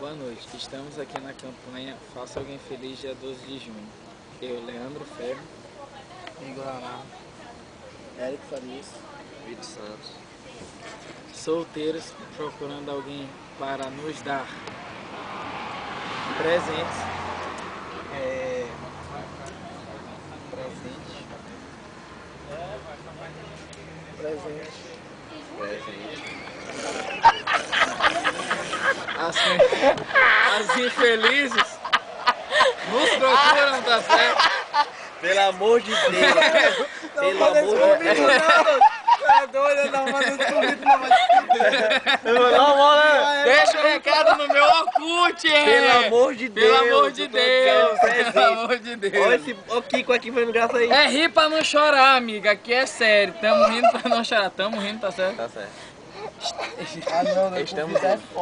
Boa noite, estamos aqui na campanha Faça Alguém Feliz dia 12 de junho. Eu, Leandro Ferro, Igor Amaral, Érico Farias, Vitor Santos. solteiros procurando alguém para nos dar presentes. As infelizes nos procuram, tá certo? pelo amor de Deus, pelo amor de Deus. Tá doido, não manda esse convite, não vai. Deixa o recado no meu Orkut, Pelo amor de Deus. Pelo amor de eu tô querendo Deus, presente. pelo amor de Deus. Olha esse o Kiko aqui fazendo graça aí. É rir pra não chorar, amiga, aqui é sério. Tamo rindo pra não chorar, tamo rindo, tá certo? Tá certo. Ah, não, Estamos é foda.